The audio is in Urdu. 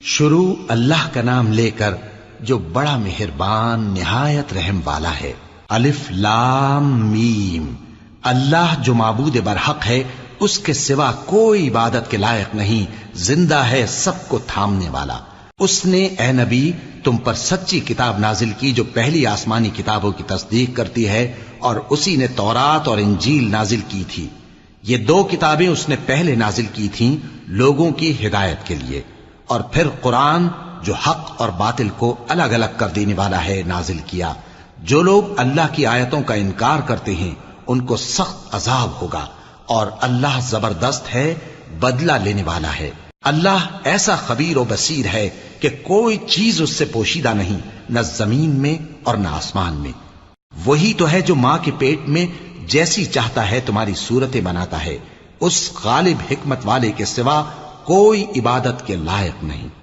شروع اللہ کا نام لے کر جو بڑا مہربان نہایت رحم والا ہے۔ الف لام میم، اللہ جو معبود برحق ہے اس کے سوا کوئی عبادت کے لائق نہیں، زندہ ہے سب کو تھامنے والا۔ اس نے اے نبی تم پر سچی کتاب نازل کی جو پہلی آسمانی کتابوں کی تصدیق کرتی ہے، اور اسی نے تورات اور انجیل نازل کی تھی۔ یہ دو کتابیں اس نے پہلے نازل کی تھیں لوگوں کی ہدایت کے لیے، اور پھر قرآن جو حق اور باطل کو الگ الگ کر دینے والا ہے نازل کیا۔ جو لوگ اللہ کی آیتوں کا انکار کرتے ہیں ان کو سخت عذاب ہوگا، اور اللہ زبردست ہے، بدلہ لینے والا ہے۔ اللہ ایسا خبیر و بصیر ہے کہ کوئی چیز اس سے پوشیدہ نہیں، نہ زمین میں اور نہ آسمان میں۔ وہی تو ہے جو ماں کے پیٹ میں جیسی چاہتا ہے تمہاری صورتیں بناتا ہے، اس غالب حکمت والے کے سوا کوئی عبادت کے لائق نہیں۔